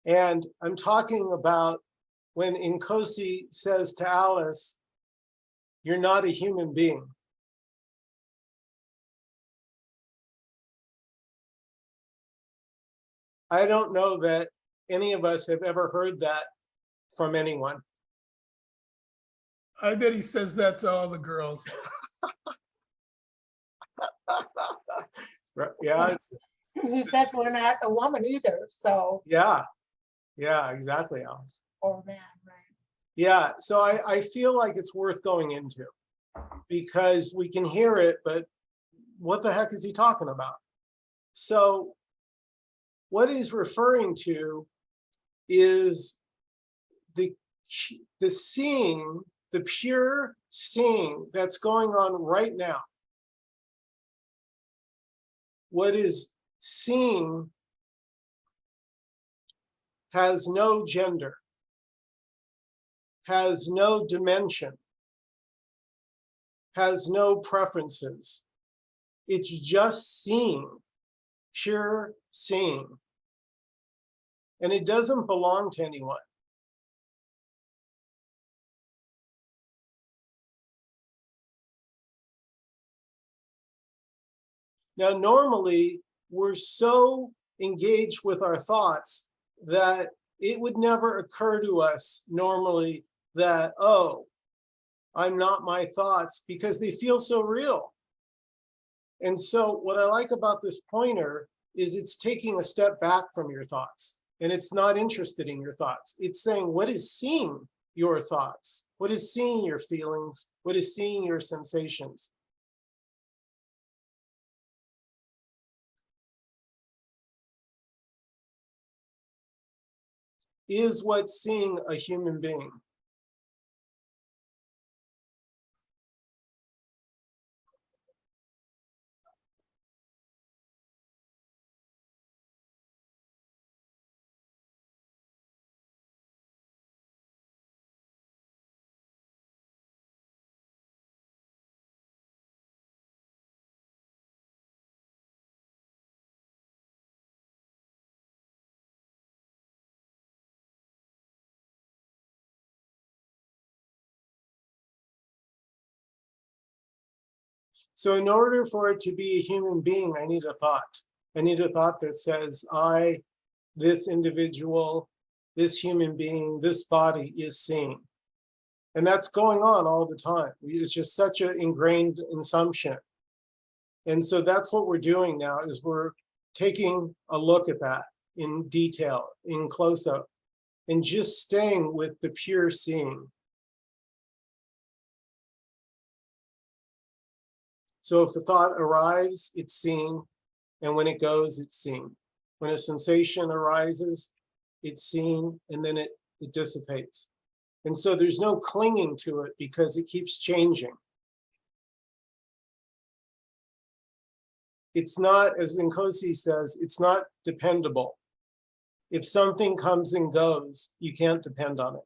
And I'm talking about when Nkosi says to Alice, "You're not a human being." I don't know that any of us have ever heard that from anyone. I bet he says that to all the girls. Yeah, He said we're not a woman either, so, yeah, exactly, Alice. or man, right? Yeah, so I feel like it's worth going into because we can hear it, but what the heck is he talking about? So what he's referring to is the seeing, the pure seeing that's going on right now. What is seen has no gender, has no dimension, has no preferences. It's just seeing, pure seeing. And it doesn't belong to anyone. Now, normally, we're so engaged with our thoughts that it would never occur to us normally that, oh, I'm not my thoughts, because they feel so real. And so what I like about this pointer is it's taking a step back from your thoughts, and it's not interested in your thoughts. It's saying, what is seeing your thoughts? What is seeing your feelings? What is seeing your sensations? Is what seeing a human being? So in order for it to be a human being, I need a thought. I need a thought that says, I, this individual, this human being, this body is seeing. And that's going on all the time. It's just such an ingrained assumption. And so that's what we're doing now, is we're taking a look at that in detail, in close-up, and just staying with the pure seeing. So if the thought arrives, it's seen, and when it goes, it's seen. When a sensation arises, it's seen, and then it dissipates. And so there's no clinging to it because it keeps changing. It's not, as Nkosi says, it's not dependable. If something comes and goes, you can't depend on it.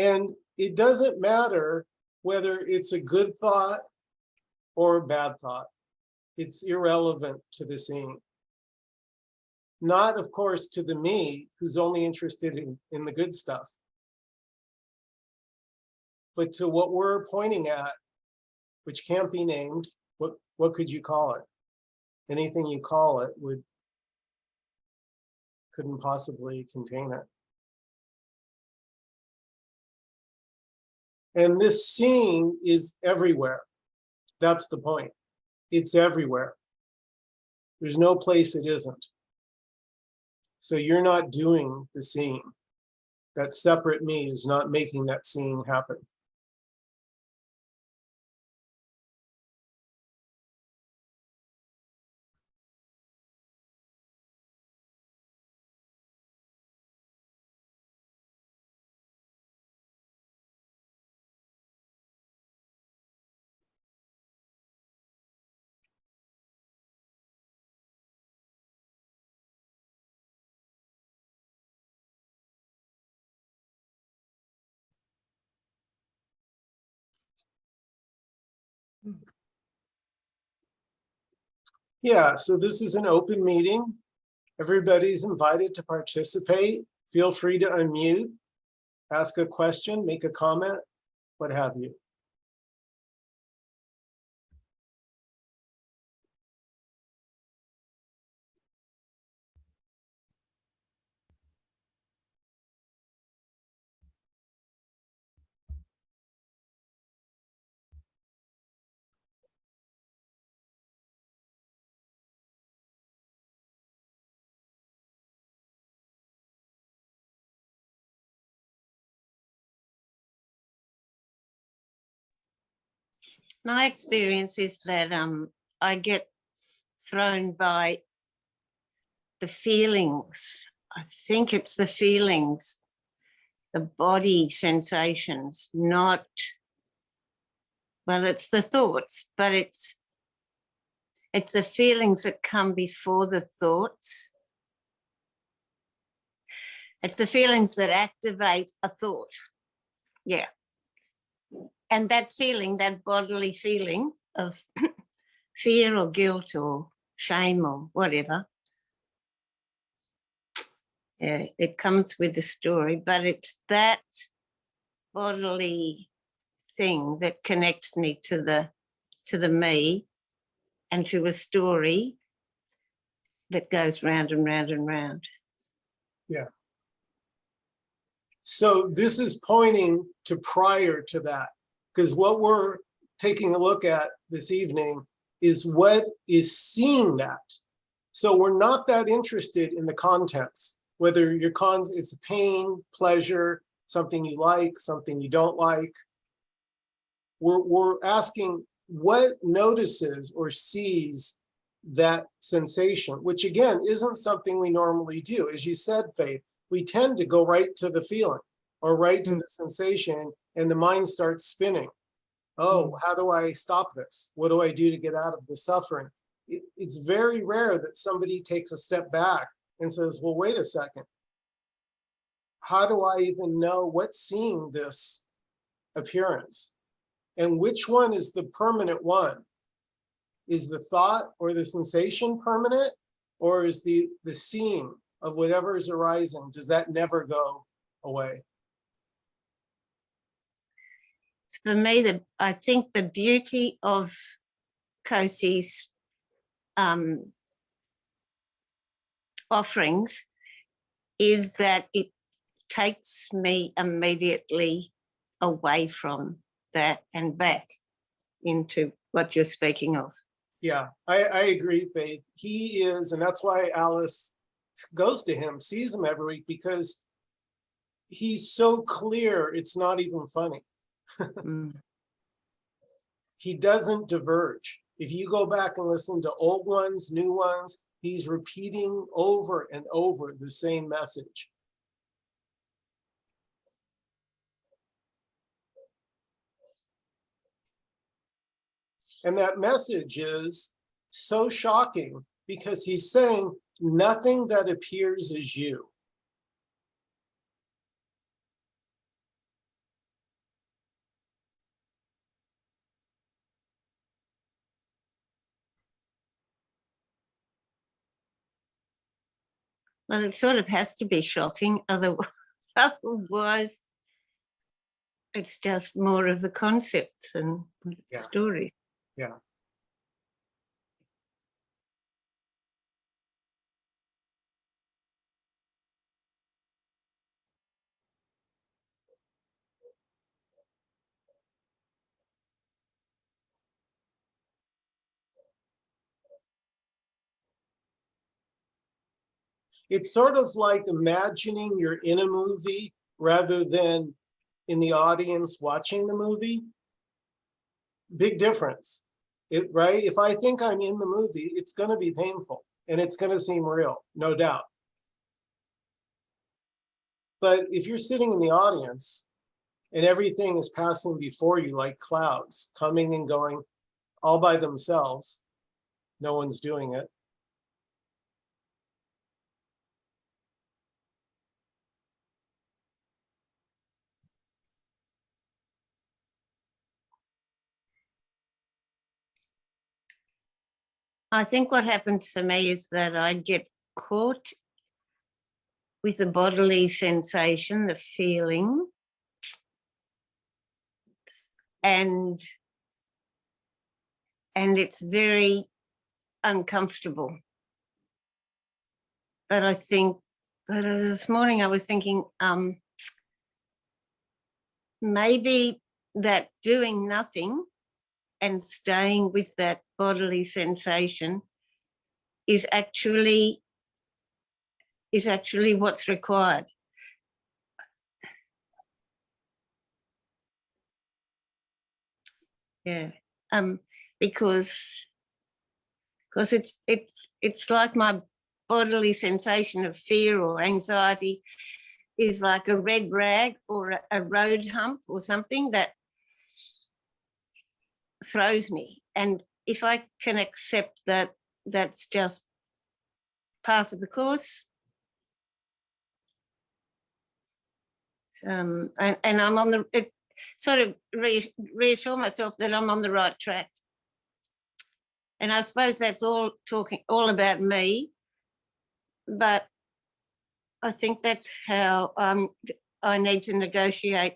And it doesn't matter whether it's a good thought or a bad thought. It's irrelevant to the seeing. Not, of course, to the me, who's only interested in the good stuff, but to what we're pointing at, which can't be named. What could you call it? Anything you call it couldn't possibly contain it. And this seeing is everywhere. That's the point. It's everywhere. There's no place it isn't. So you're not doing the seeing. That separate me is not making that seeing happen. Yeah, so this is an open meeting. Everybody's invited to participate. Feel free to unmute, ask a question, make a comment, what have you. My experience is that I get thrown by the feelings. I think it's the feelings, the body sensations, not, well, it's the thoughts, but it's the feelings that come before the thoughts. It's the feelings that activate a thought. Yeah. And that feeling, that bodily feeling of fear or guilt or shame or whatever, yeah, it comes with the story, but it's that bodily thing that connects me to the me and to a story that goes round and round and round. Yeah. So this is pointing to prior to that, because what we're taking a look at this evening is what is seeing that. So we're not that interested in the contents, whether it's pain, pleasure, something you like, something you don't like. We're asking what notices or sees that sensation, which again, isn't something we normally do. As you said, Faith, we tend to go right to the feeling or right to the sensation, and the mind starts spinning. Oh, how do I stop this? What do I do to get out of the suffering? It's very rare that somebody takes a step back and says, well, wait a second. How do I even know what's seeing this appearance? And which one is the permanent one? Is the thought or the sensation permanent? Or is the seeing of whatever is arising, does that never go away? For me, I think the beauty of Nkosi's offerings is that it takes me immediately away from that and back into what you're speaking of. Yeah, I agree, Faith. He is, and that's why Alice goes to him, sees him every week, because he's so clear, it's not even funny. He doesn't diverge. If you go back and listen to old ones, new ones, he's repeating over and over the same message. And that message is so shocking because he's saying nothing that appears is you. Well, it sort of has to be shocking, otherwise it's just more of the concepts and stories. Yeah. It's sort of like imagining you're in a movie rather than in the audience watching the movie. Big difference, right? If I think I'm in the movie, it's going to be painful and it's going to seem real, no doubt. But if you're sitting in the audience and everything is passing before you like clouds, coming and going all by themselves, no one's doing it. I think what happens for me is that I get caught with the bodily sensation, the feeling, and it's very uncomfortable. But I think, but this morning I was thinking, maybe that doing nothing and staying with that bodily sensation is actually what's required. Yeah, because it's like my bodily sensation of fear or anxiety is like a red rag or a road hump or something that throws me. And if I can accept that that's just part of the course, and I'm on the, it sort of reassure myself that I'm on the right track. And I suppose that's all about me, but I think that's how I need to negotiate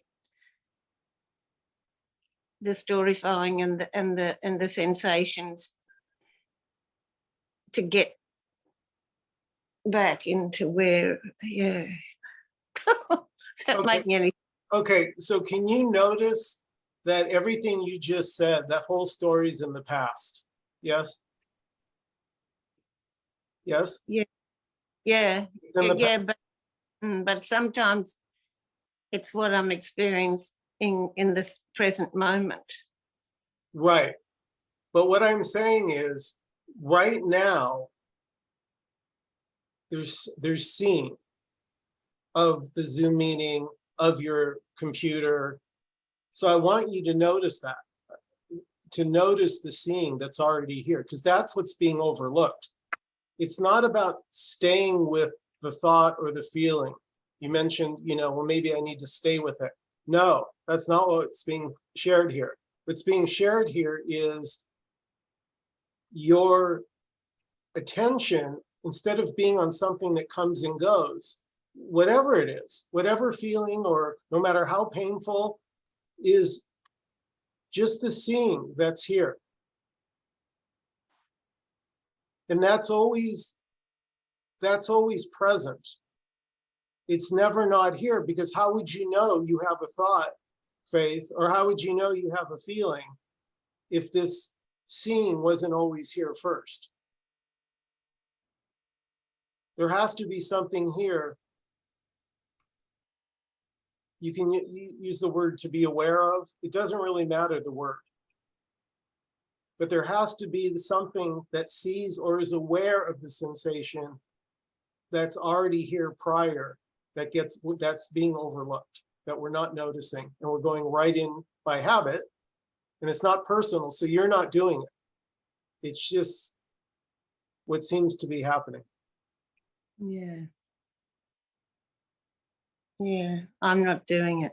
the storyfying and the sensations to get back into where, yeah. Is that Okay. making any? Okay, so can you notice that everything you just said, that whole story's in the past? Yes? Yes? Yeah, It's in the yeah, but sometimes it's what I'm experiencing in this present moment. Right. But what I'm saying is, right now, there's seeing of the Zoom meeting, of your computer. So I want you to notice that, to notice the seeing that's already here, because that's what's being overlooked. It's not about staying with the thought or the feeling. You mentioned, well, maybe I need to stay with it. No, that's not what's being shared here. What's being shared here is your attention, instead of being on something that comes and goes, whatever it is, whatever feeling, or no matter how painful, is just the seeing that's here. And that's always present. It's never not here, because how would you know you have a thought, Faith, or how would you know you have a feeling if this seeing wasn't always here first? There has to be something here. You can use the word to be aware of. It doesn't really matter, the word. But there has to be something that sees or is aware of the sensation that's already here prior, that's being overlooked, that we're not noticing, and we're going right in by habit, and it's not personal, so you're not doing it. It's just what seems to be happening. Yeah. Yeah, I'm not doing it.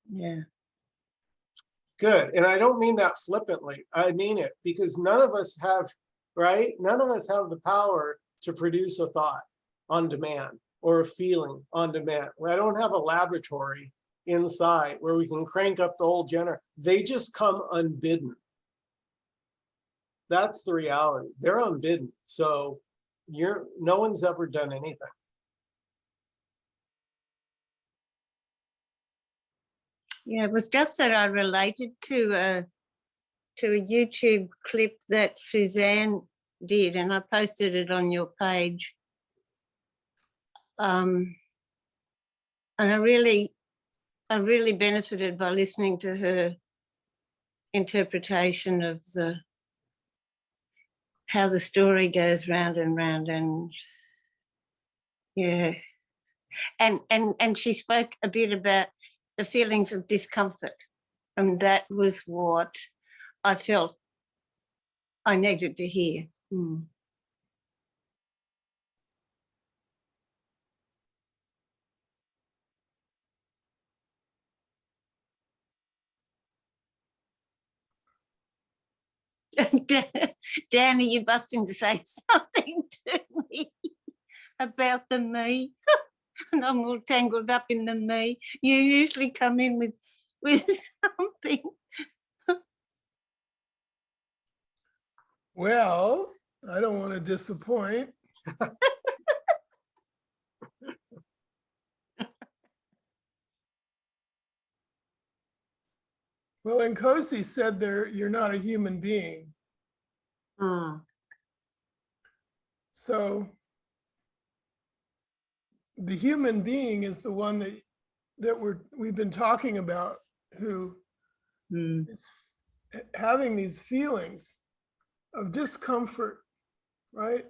Yeah. Good, and I don't mean that flippantly. I mean it, because none of us have, right? None of us have the power to produce a thought on demand or a feeling on demand. I don't have a laboratory inside where we can crank up the whole generator. They just come unbidden. That's the reality. They're unbidden. So no one's ever done anything. Yeah, it was just that I related to a YouTube clip that Suzanne did, and I posted it on your page. And I really benefited by listening to her interpretation of how the story goes round and round, and yeah, and she spoke a bit about the feelings of discomfort, and that was what I felt I needed to hear. Dan, are you busting to say something to me about the me? And I'm all tangled up in the me. You usually come in with something. Well, I don't want to disappoint. Well, Nkosi said you're not a human being. So the human being is the one that we've been talking about, who is having these feelings of discomfort, right?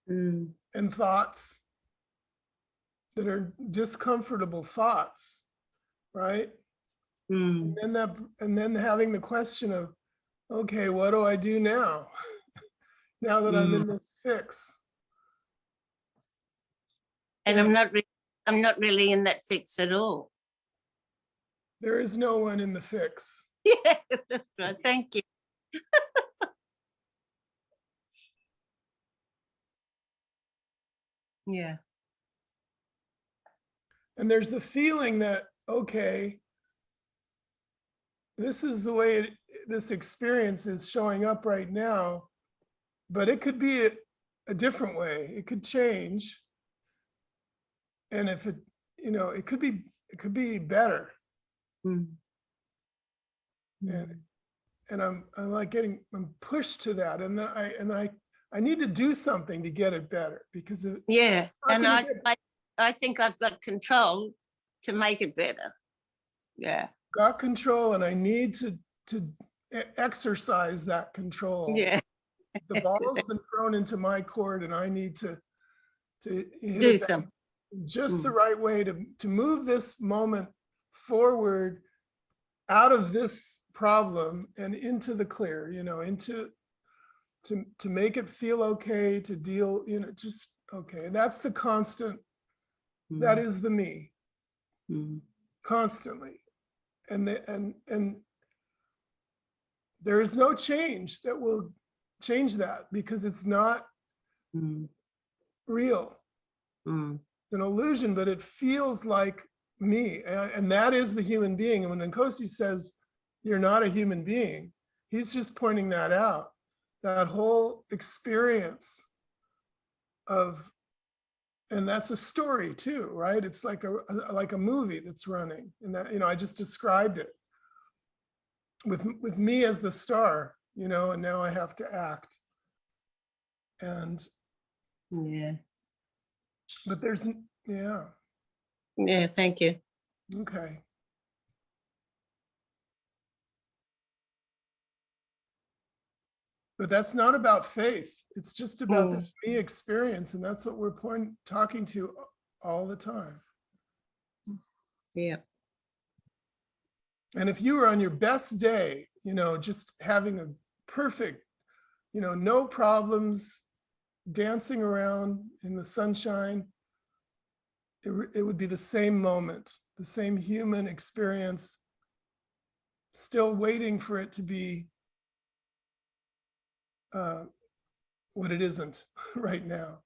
And thoughts that are discomfortable thoughts, right? And then having the question of, okay, what do I do now? Now that I'm in this fix. And I'm not really in that fix at all. There is no one in the fix. Yeah, that's right. Thank you. Yeah. And there's the feeling that, okay, this is the way this experience is showing up right now, but it could be a different way. It could change. And if it, it could be better. And I'm like I'm pushed to that. And I need to do something to get it better, because yeah. And I think I've got control to make it better. Yeah. Got control, and I need to exercise that control. Yeah. The ball's been thrown into my court, and I need to hit Do it some. just the right way to move this moment forward out of this problem and into the clear, into to make it feel okay, to deal, just okay. And that's the constant. That is the me. Constantly. And there is no change that will change that, because it's not real. It's an illusion, but it feels like me. And that is the human being. And when Nkosi says you're not a human being, he's just pointing that out. That whole experience of, and that's a story too, right? It's like a movie that's running. And that, I just described it with me as the star, and now I have to act. And yeah. But there's, yeah. Yeah, thank you. Okay. But that's not about faith. It's just about the me experience. And that's what we're talking to all the time. Yeah. And if you were on your best day, just having a perfect, no problems, dancing around in the sunshine, it would be the same moment, the same human experience, still waiting for it to be what it isn't right now.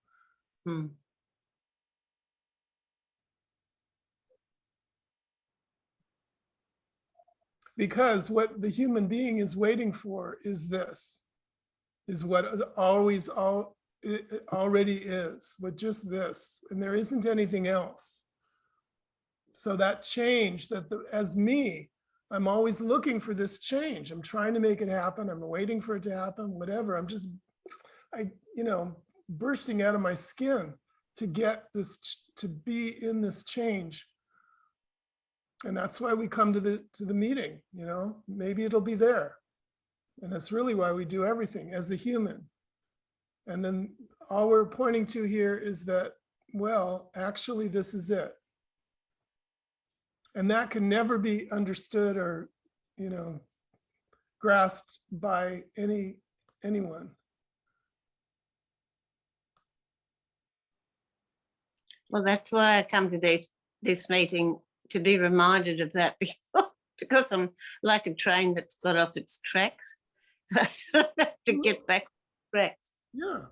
Because what the human being is waiting for is this, is what it already is, with just this, and there isn't anything else. So that change, as me, I'm always looking for this change. I'm trying to make it happen. I'm waiting for it to happen, whatever. I'm just, bursting out of my skin to get this, to be in this change. And that's why we come to the meeting, maybe it'll be there. And that's really why we do everything as a human. And then all we're pointing to here is that, well, actually, this is it. And that can never be understood or, grasped by anyone. Well, that's why I come to this meeting, to be reminded of that, because I'm like a train that's got off its tracks. to get back on track Yeah,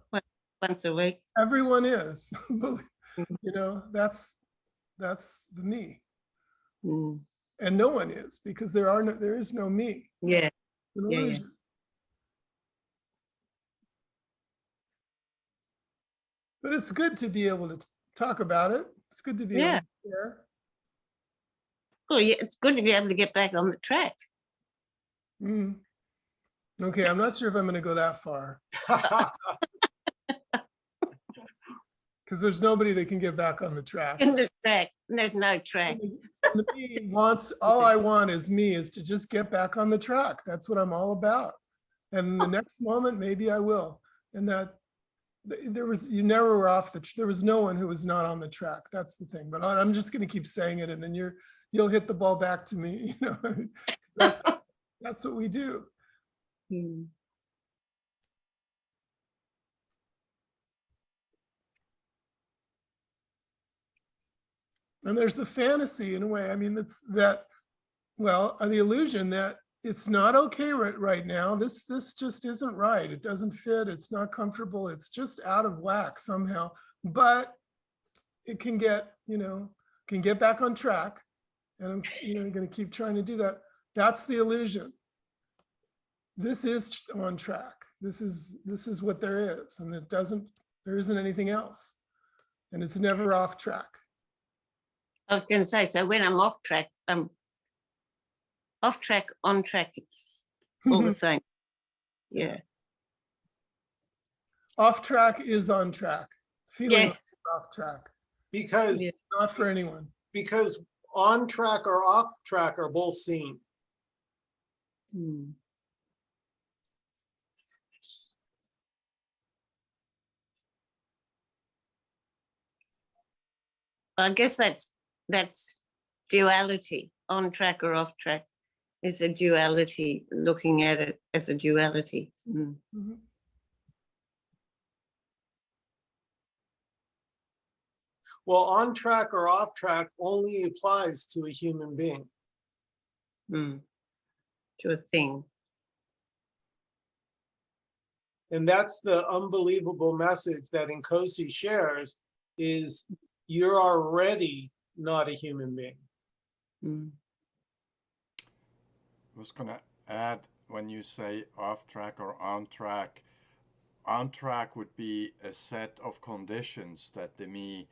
once a week. everyone is. You know, that's the me. Mm. And no one is, because there is no me. Yeah. It's an Yeah, yeah. illusion. But it's good to be able to talk about it. It's good to be able Yeah. to share. Well, yeah, it's good to be able to get back on the track. Mm. Okay, I'm not sure if I'm going to go that far, because there's nobody that can get back on the track. In the track, there's no track. And the me wants, all I want is me is to just get back on the track. That's what I'm all about. And the next moment, maybe I will. And that you never were off there was no one who was not on the track. That's the thing. But I'm just going to keep saying it, and then you'll hit the ball back to me. You know, that's what we do. Mm. And there's the fantasy in a way. I mean, the illusion that it's not okay right now. This just isn't right. It doesn't fit. It's not comfortable. It's just out of whack somehow. But it can get back on track. And I'm going to keep trying to do that. That's the illusion. This is on track. This is what there is, and there isn't anything else, and it's never off track. I was going to say, so when I'm off track, on track, it's all the same. Yeah. Off track is on track. Feeling Yes. like it's off track. Because, Yeah. Not for anyone. because on track or off track are both seen. Mm. I guess that's duality. On track or off track is a duality, looking at it as a duality. Mm. Mhm. Well, on track or off track only applies to a human being. Mm. To a thing. And that's the unbelievable message that Nkosi shares, is you're already not a human being. Mm. I was going to add, when you say off track or on track would be a set of conditions that the me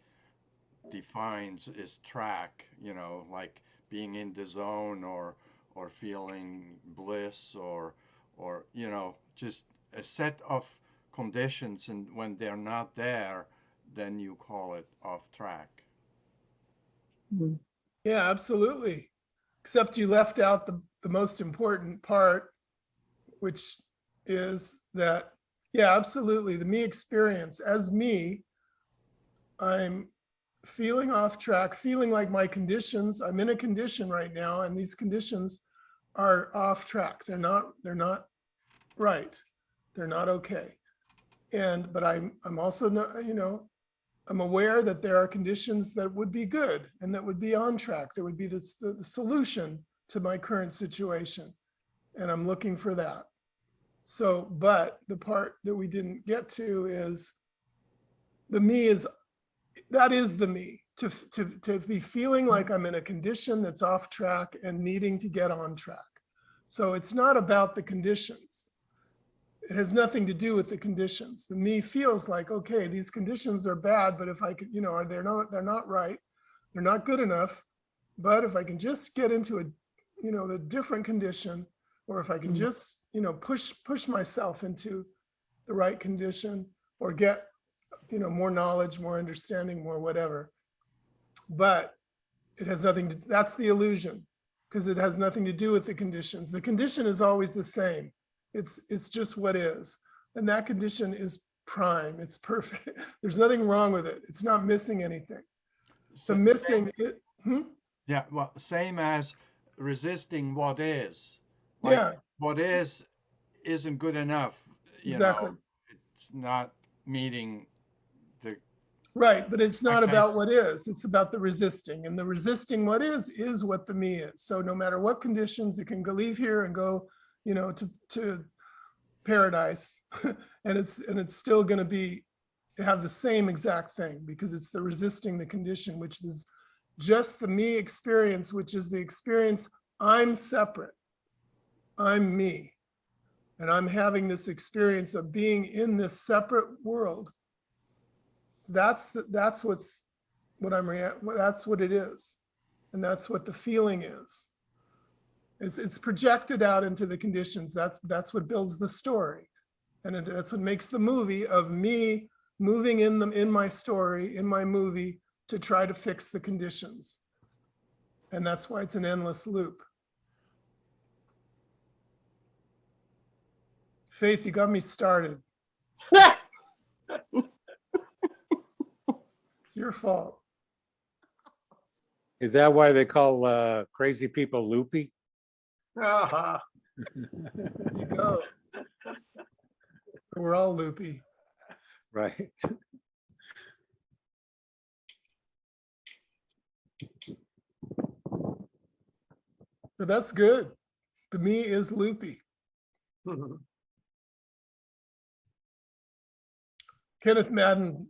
defines as track, like being in the zone or feeling bliss or just a set of conditions, and when they're not there, then you call it off track. Mm. Yeah, absolutely. Except you left out the most important part, which is that, yeah, absolutely. The me experience as me, I'm feeling off track, feeling like my conditions, I'm in a condition right now, and these conditions are off track. They're not right. They're not okay. But I'm also not, I'm aware that there are conditions that would be good and that would be on track. That would be the solution to my current situation. And I'm looking for that. So, but the part that we didn't get to is the me that is the me, to be feeling like I'm in a condition that's off track and needing to get on track. So it's not about the conditions. It has nothing to do with the conditions. The me feels like, okay, these conditions are bad, but if I could, they're not right. They're not good enough. But if I can just get into the different condition, or if I can just, push myself into the right condition, or get, more knowledge, more understanding, more whatever. But it has nothing to, that's the illusion, because it has nothing to do with the conditions. The condition is always the same. It's just what is. And that condition is prime. It's perfect. There's nothing wrong with it. It's not missing anything. So missing it. Yeah, well, same as resisting what is. Like, yeah. What isn't good enough. Exactly. It's not meeting the. Right, but it's not Okay. about what is. It's about the resisting. And the resisting what is what the me is. So no matter what conditions, it can go leave here and go, to paradise, and it's still going to have the same exact thing, because it's the resisting the condition, which is just the me experience, which is the experience I'm separate, I'm me, and I'm having this experience of being in this separate world. That's what it is, and that's what the feeling is. It's projected out into the conditions. That's what builds the story, and that's what makes the movie of me moving in my story, in my movie, to try to fix the conditions. And that's why it's an endless loop. Faith, you got me started. It's your fault. Is that why they call crazy people loopy? Aha. There you go. We're all loopy. Right. But that's good. The me is loopy. Kenneth Madden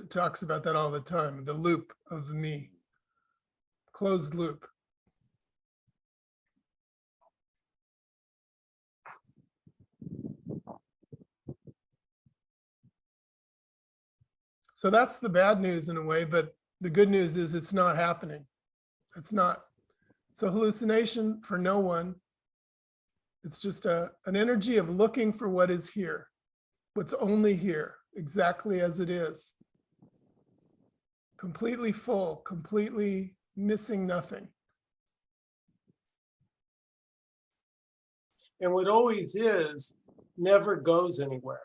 talks about that all the time, the loop of the me, closed loop. So that's the bad news in a way, but the good news is it's not happening. It's a hallucination for no one. It's just an energy of looking for what is here, what's only here, exactly as it is. Completely full, completely missing nothing. And what always is never goes anywhere.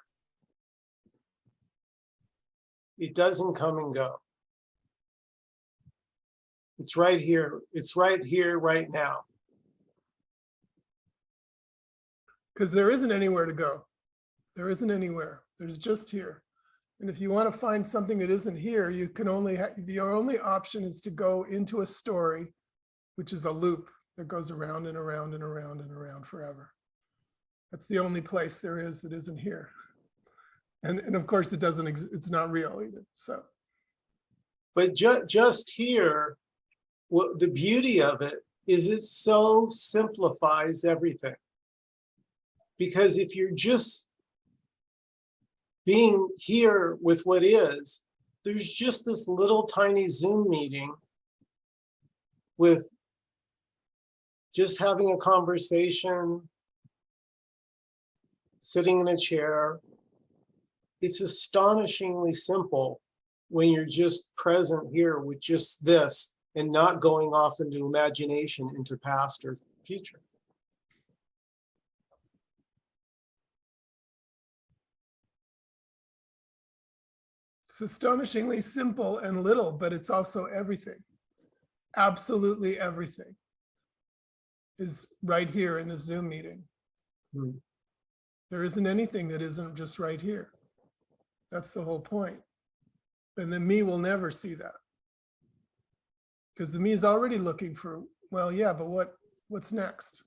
It doesn't come and go. It's right here. It's right here, right now. Because there isn't anywhere to go. There isn't anywhere. There's just here. And if you want to find something that isn't here, you can your only option is to go into a story, which is a loop that goes around and around and around and around forever. That's the only place there is that isn't here. And of course, it's not real either. So, But just here, what the beauty of it is, it so simplifies everything. Because if you're just being here with what is, there's just this little tiny Zoom meeting with just having a conversation, sitting in a chair. It's astonishingly simple when you're just present here with just this and not going off into imagination, into past or future. it's astonishingly simple and little, but it's also everything. Absolutely everything is right here in the Zoom meeting. There isn't anything that isn't just right here. That's the whole point. And the me will never see that. Because the me is already looking for, well, yeah, but what's next?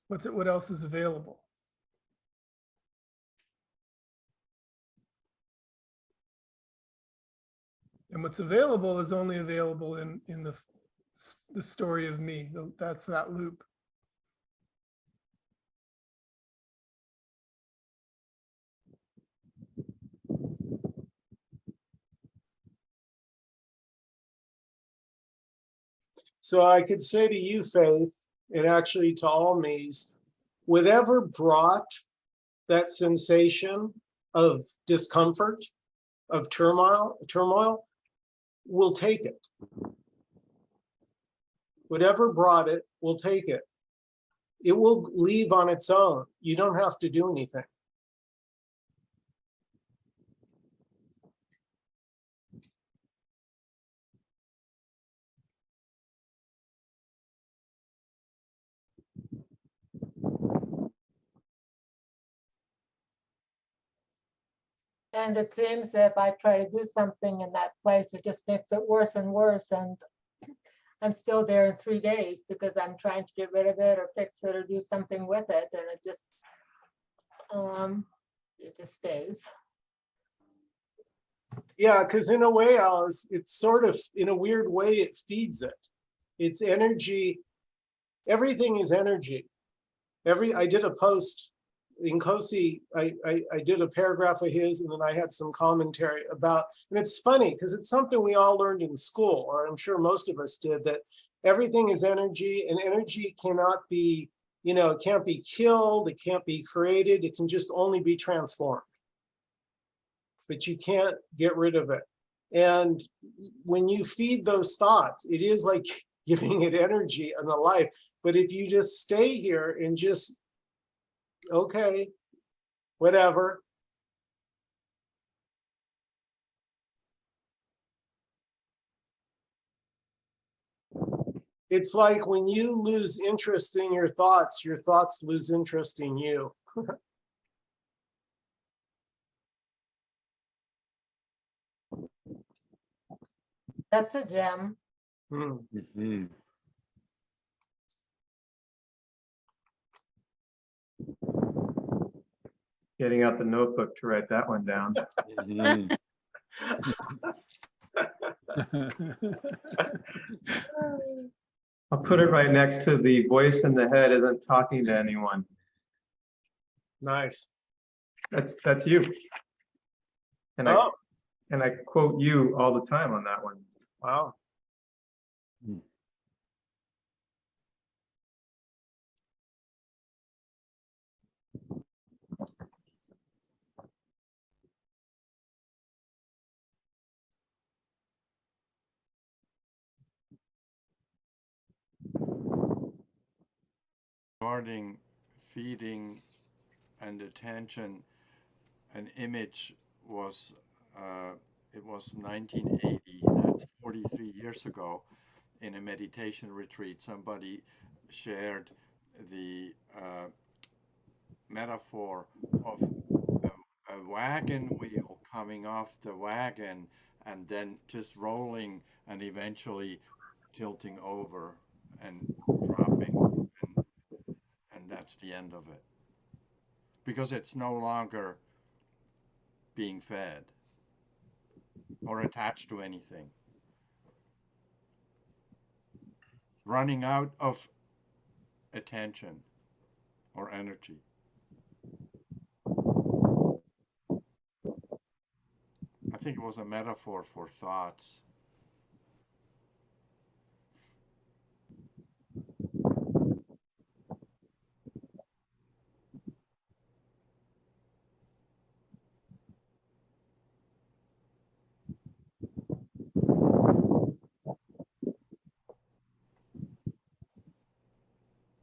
What else is available? And what's available is only available in the story of me. That's that loop. So I could say to you, Faith, and actually to all me's, whatever brought that sensation of discomfort, of turmoil, we'll take it. Whatever brought it, we'll take it. It will leave on its own. You don't have to do anything. And it seems that if I try to do something in that place, it just makes it worse and worse. And I'm still there in 3 days because I'm trying to get rid of it or fix it or do something with it. And it just, It just stays. Yeah, because in a way, Alice, it's sort of, in a weird way, it feeds it. It's energy. Everything is energy. I did a post in Nkosi, I did a paragraph of his, and then I had some commentary about, and it's funny because it's something we all learned in school, or I'm sure most of us did, that everything is energy, and energy cannot be, it can't be killed, it can't be created, it can just only be transformed. But you can't get rid of it. And when you feed those thoughts, it is like giving it energy and a life. But if you just stay here and just, okay, whatever. It's like when you lose interest in your thoughts lose interest in you. That's a gem. Mhm. Getting out the notebook to write that one down. Mhm. I'll put it right next to the voice in the head isn't talking to anyone. Nice. That's you. And Oh, I quote you all the time on that one. wow. Regarding feeding and attention, an image was, it was 1980, that's 43 years ago, in a meditation retreat. Somebody shared the metaphor of a wagon wheel coming off the wagon and then just rolling and eventually tilting over and dropping, and that's the end of it, because it's no longer being fed or attached to anything, running out of attention or energy. I think it was a metaphor for thoughts.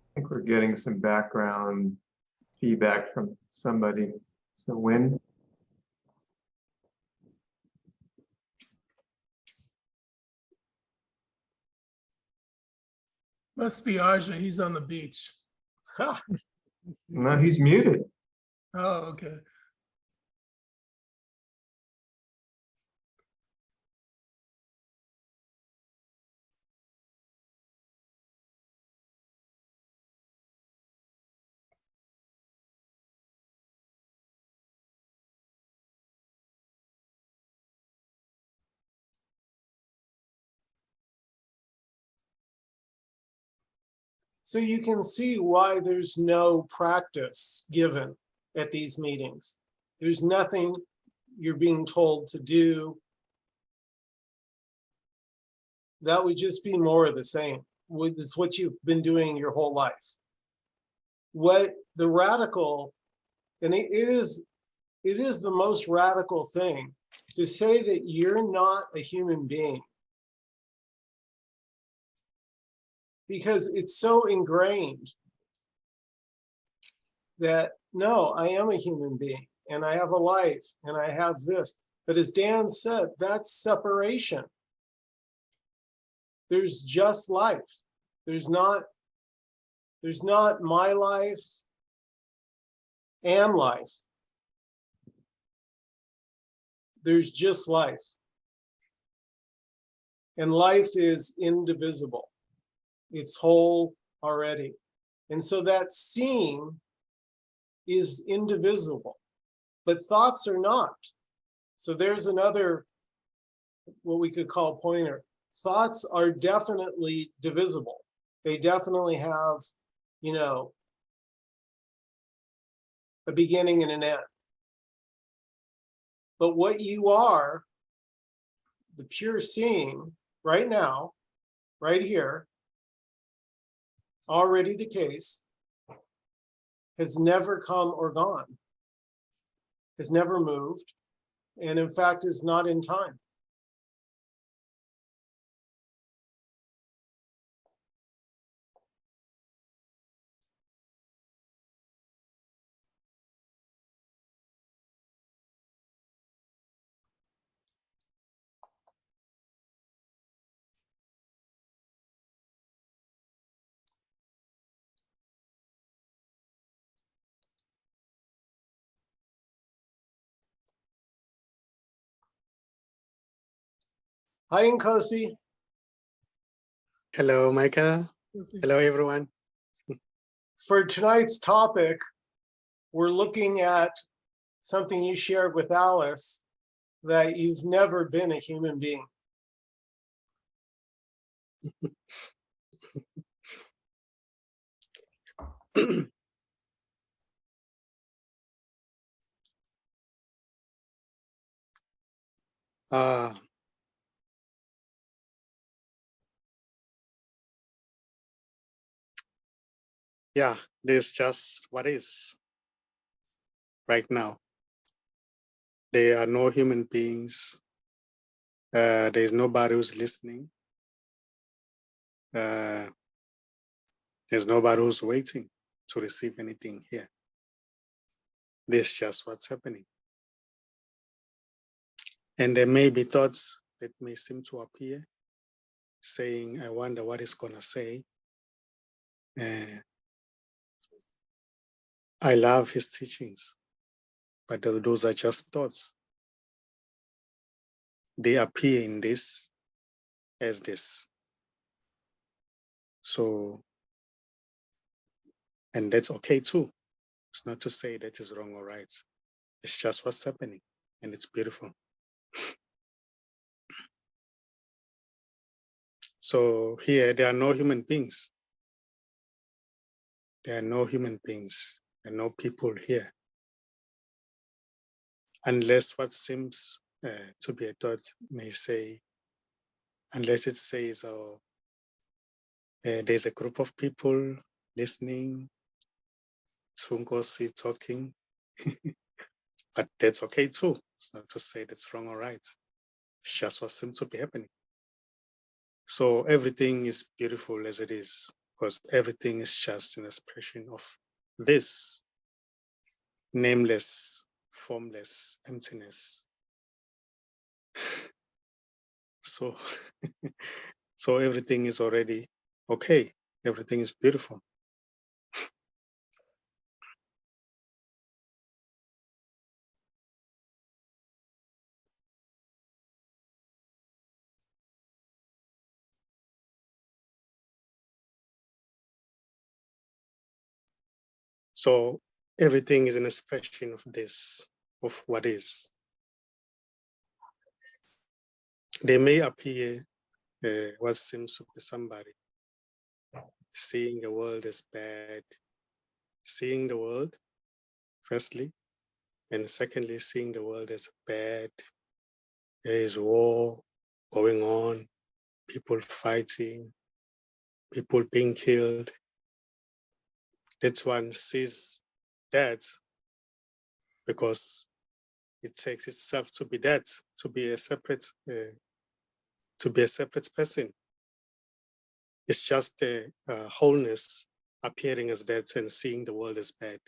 I think we're getting some background feedback from somebody. It's the wind. Must be Aja, he's on the beach. No, he's muted. Oh, okay. So you can see why there's no practice given at these meetings. There's nothing you're being told to do. That would just be more of the same. It's what you've been doing your whole life. What the radical, and it is the most radical thing to say that you're not a human being, because it's so ingrained that no, I am a human being and I have a life and I have this. But as Dan said, that's separation. There's just life. There's not my life and life. There's just life. And life is indivisible. It's whole already. And so that seeing is indivisible, but thoughts are not. So there's another, what we could call pointer. Thoughts are definitely divisible. They definitely have, you know, a beginning and an end. But what you are, the pure seeing right now, right here, already decays, has never come or gone, has never moved, and in fact is not in time. Hi, Nkosi. Hello, Michael. Let's see. Hello, everyone. For tonight's topic, we're looking at something you shared with Alice, that you've never been a human being. uh, yeah, this is just what is right now. There are no human beings. There's nobody who's listening. There's nobody who's waiting to receive anything here. This is just what's happening. And there may be thoughts that may seem to appear, saying, I wonder what it's gonna say. I love his teachings, but those are just thoughts. They appear in this as this. So, and that's okay too. It's not to say that is wrong or right. It's just what's happening, and it's beautiful. So here, there are no human beings. There are no human beings and no people here. Unless what seems to be a thought may say, unless it says, oh, there's a group of people listening, Nkosi talking, but that's okay too. It's not to say that's wrong or right. It's just what seems to be happening. So everything is beautiful as it is, because everything is just an expression of this nameless, formless emptiness. So, so everything is already okay. Everything is beautiful. So everything is an expression of this, of what is. They may appear what seems to be somebody seeing the world as bad, seeing the world, firstly, and secondly, seeing the world as bad. There is war going on, people fighting, people being killed. That's one sees that because it takes itself to be that, to be a separate person. It's just a wholeness appearing as that and seeing the world as bad.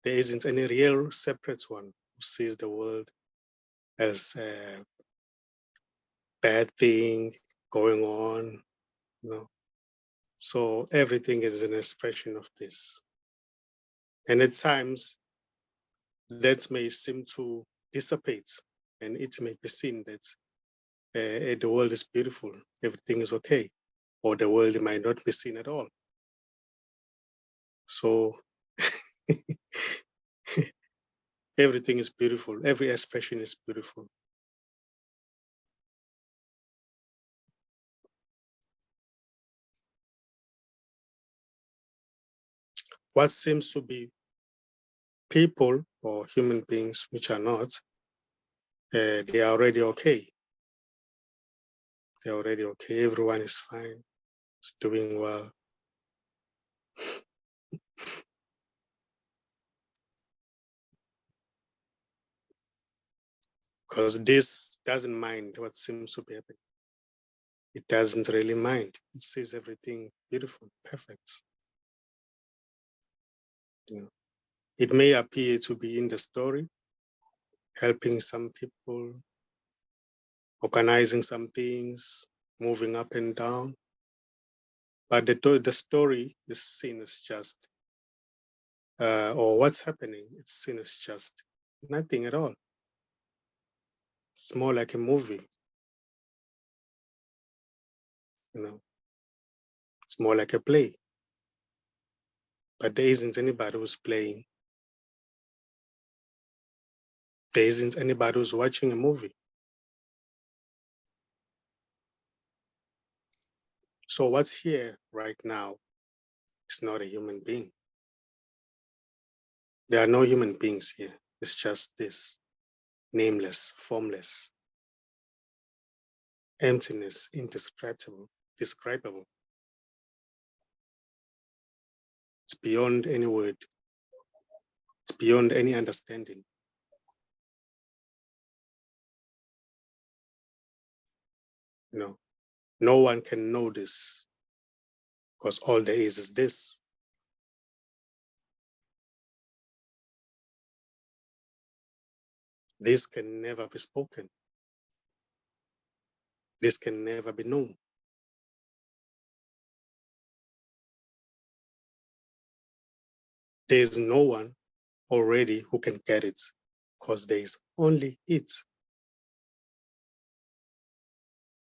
There isn't any real separate one who sees the world as a bad thing going on, you know. So everything is an expression of this. And at times that may seem to dissipate, and it may be seen that the world is beautiful, everything is okay, or the world might not be seen at all. So Everything is beautiful. Every expression is beautiful. What seems to be people or human beings, which are not, they are already okay. They're already okay. Everyone is fine. It's doing well. Because this doesn't mind what seems to be happening. It doesn't really mind. It sees everything beautiful, perfect. You know, it may appear to be in the story, helping some people, organizing some things, moving up and down. But the story is seen as just, or what's happening, it's seen as just nothing at all. It's more like a movie, you know. It's more like a play. But there isn't anybody who's playing. There isn't anybody who's watching a movie. So what's here right now is not a human being. There are no human beings here. It's just this nameless, formless, emptiness, indescribable, describable. It's beyond any word. It's beyond any understanding. You know, no one can know this because all there is this. This can never be spoken. This can never be known. There is no one already who can get it because there is only it.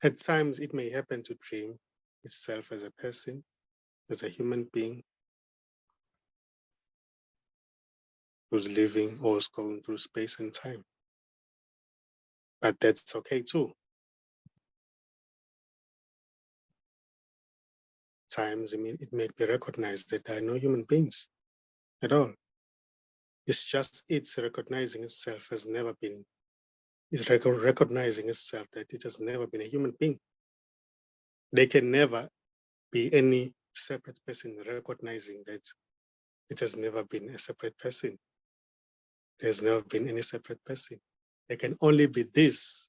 At times it may happen to dream itself as a person, as a human being who's living or is going through space and time. But that's okay too. Times it may be recognized that there are no human beings at all. It's just it's recognizing itself has never been, it's recognizing itself that it has never been a human being. There can never be any separate person recognizing that it has never been a separate person. There's never been any separate person. There can only be this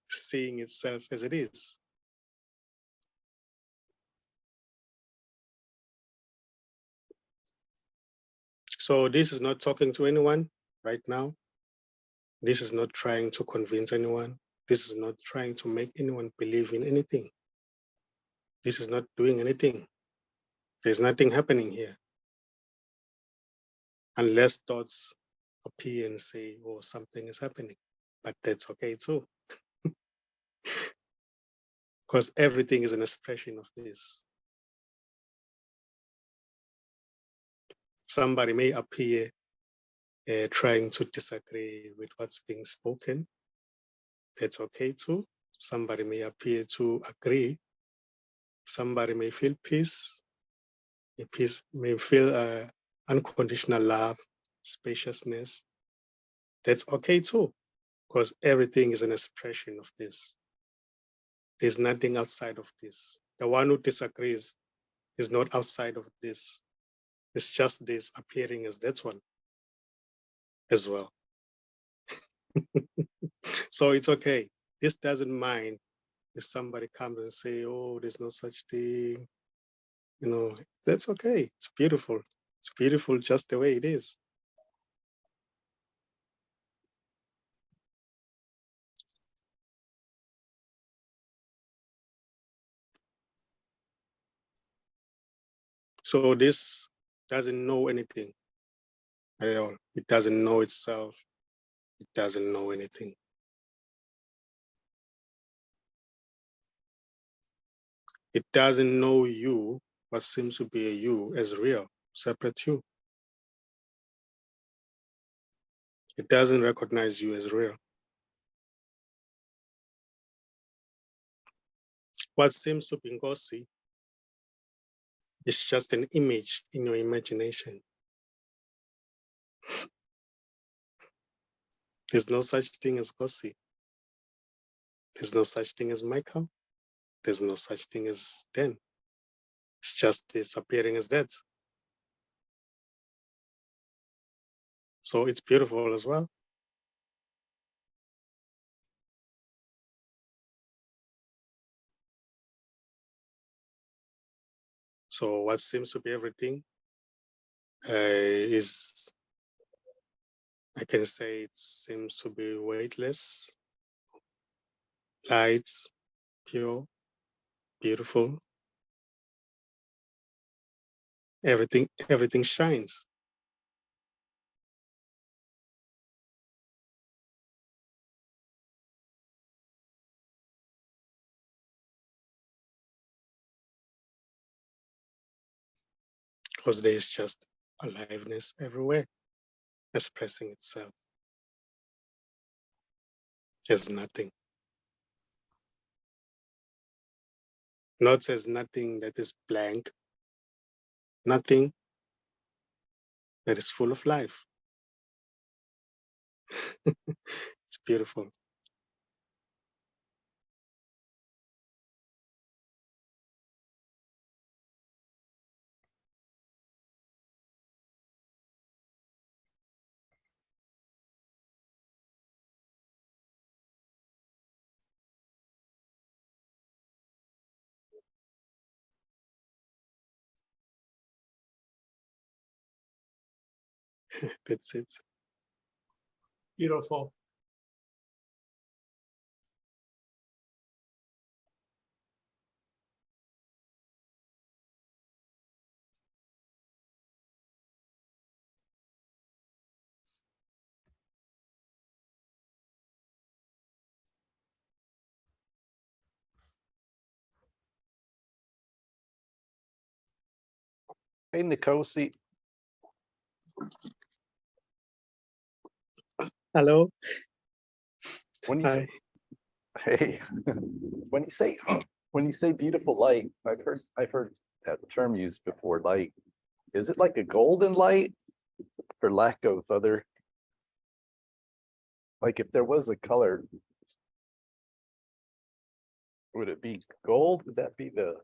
seeing itself as it is. So this is not talking to anyone right now. This is not trying to convince anyone. This is not trying to make anyone believe in anything. This is not doing anything. There's nothing happening here. Unless thoughts appear and say, oh, something is happening. But that's okay too. Because everything is an expression of this. Somebody may appear trying to disagree with what's being spoken. That's okay too. Somebody may appear to agree. Somebody may feel peace. Peace may feel unconditional love, spaciousness. That's okay too, because everything is an expression of this. There's nothing outside of this. The one who disagrees is not outside of this. It's just this appearing as that one as well. So it's okay. This doesn't mind if somebody comes and say, oh, there's no such thing. You know, that's okay. It's beautiful. It's beautiful just the way it is. So this doesn't know anything at all. It doesn't know itself. It doesn't know anything. It doesn't know you, what seems to be a you, as real, separate you. It doesn't recognize you as real. What seems to be Nkosi is just an image in your imagination. There's no such thing as Nkosi. There's no such thing as Michael. There's no such thing as Dan. It's just disappearing as that. So it's beautiful as well. So what seems to be everything is, I can say it seems to be weightless, light, pure, beautiful. Everything shines. Because there is just aliveness everywhere, expressing itself. There's nothing. Not as nothing that is blank, nothing that is full of life. It's beautiful. That's it. Beautiful. Hey, Nkosi. Hello. When you Hi. say, hey, when you say beautiful light, I've heard that term used before. Light, is it like a golden light, for lack of other? Like if there was a color, would it be gold? Would that be the?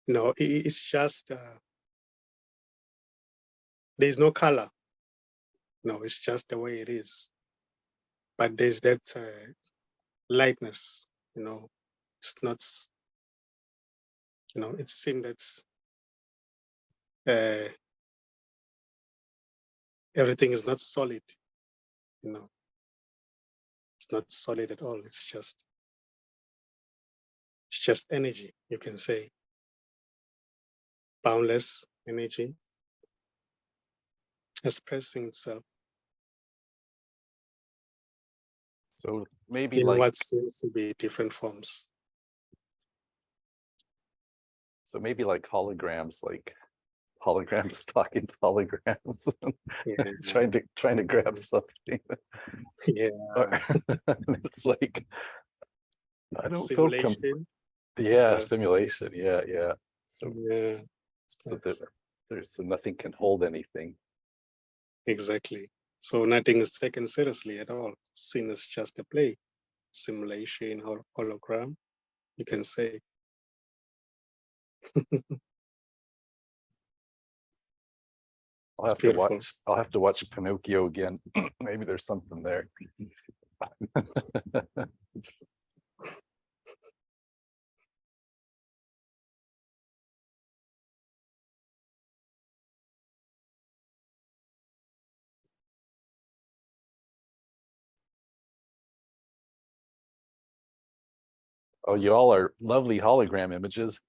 No, it's just there's no color. No, it's just the way it is. But there's that lightness, it's not, it's seen that everything is not solid, it's not solid at all. It's just energy, you can say. Boundless energy expressing itself So maybe in like, what seems to be different forms. so maybe like holograms, talking to holograms, Yeah. trying to grab something. Yeah. It's like, I don't feel Simulation. yeah, simulation. Yeah. So, Yeah. so that there's nothing can hold anything. Exactly. So nothing is taken seriously at all. It's seen as just a play, simulation, hologram, you can say. I'll have to watch Pinocchio again. Maybe there's something there. Oh, you all are lovely hologram images.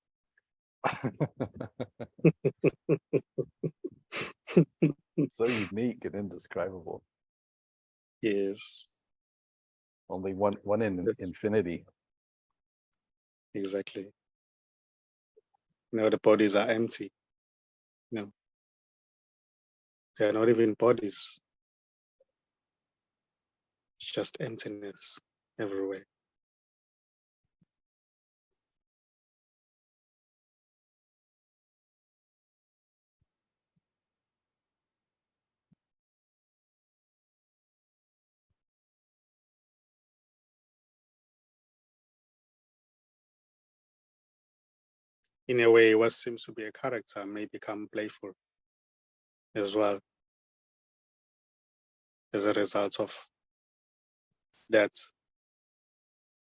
So unique and indescribable. Yes. Only one in Yes. infinity. Exactly. The bodies are empty. They are not even bodies. It's just emptiness everywhere. In a way, what seems to be a character may become playful as well as a result of that,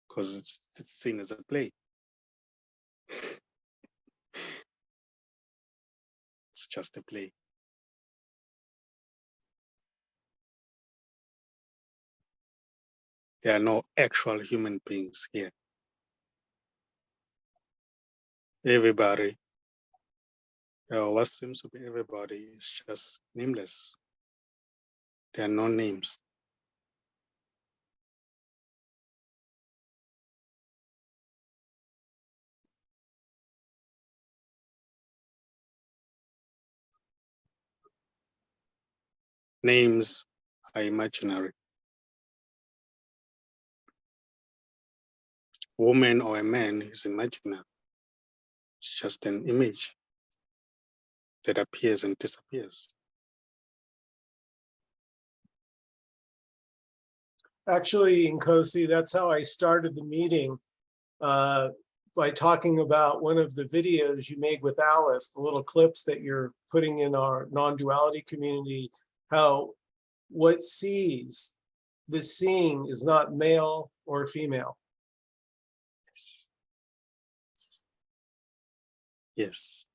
because it's seen as a play. It's just a play. There are no actual human beings here. Everybody, what seems to be everybody is just nameless. There are no names. Names are imaginary. Woman or a man is imaginary. It's just an image that appears and disappears. Actually, Nkosi, that's how I started the meeting, by talking about one of the videos you made with Alice, the little clips that you're putting in our non-duality community, how what sees, the seeing is not male or female. Yes. Yes.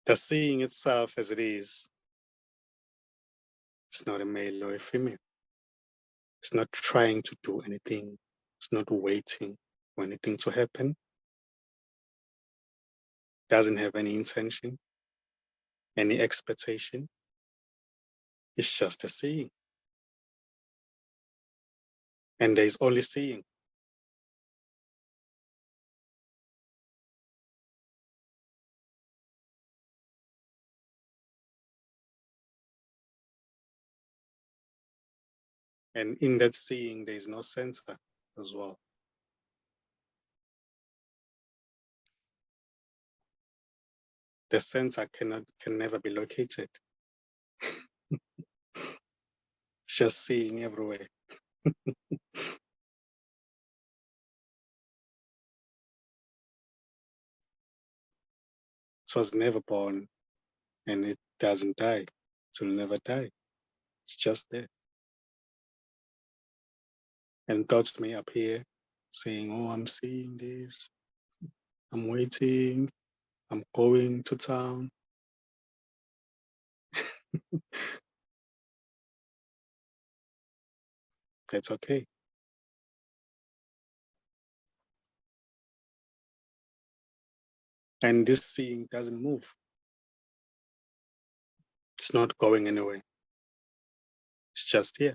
The seeing itself as it is, it's not a male or a female. It's not trying to do anything. It's not waiting for anything to happen. Doesn't have any intention, any expectation. It's just a seeing. And there's only seeing. And in that seeing, there is no center as well. The center can never be located. It's just seeing everywhere. It was never born and it doesn't die. It will never die. It's just there. And thoughts may appear saying, oh, I'm seeing this. I'm waiting. I'm going to town. That's okay. And this seeing doesn't move. It's not going anywhere. It's just here.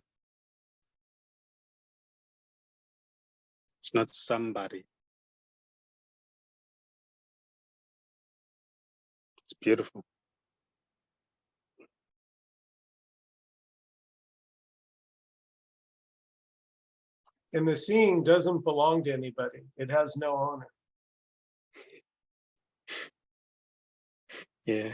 It's not somebody. It's beautiful. And the seeing doesn't belong to anybody. It has no owner. Yeah.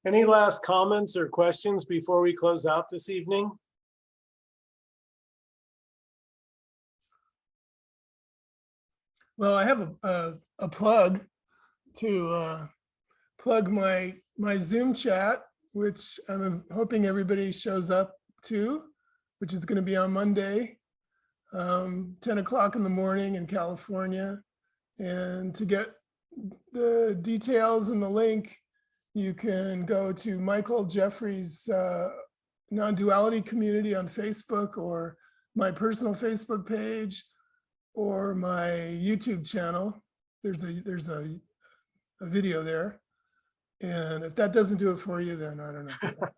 Any last comments or questions before we close out this evening? Well, I have a plug to plug my Zoom chat, which I'm hoping everybody shows up to, which is going to be on Monday, 10 o'clock in the morning in California. And to get the details and the link, you can go to Michael Jeffrey's non-duality community on Facebook, or my personal Facebook page, or my YouTube channel. there's a video there. And if that doesn't do it for you, then I don't know.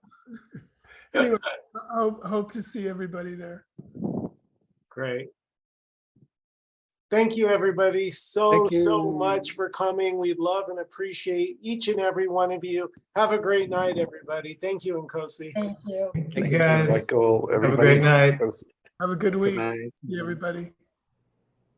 Anyway, I hope to see everybody there. Great. Thank you, everybody, so much for coming. We love and appreciate each and every one of you. Have a great night, everybody. Thank you, Nkosi. Thank you. Thank you, guys. Michael, Have a everybody. great night. Have a good week. night. See everybody.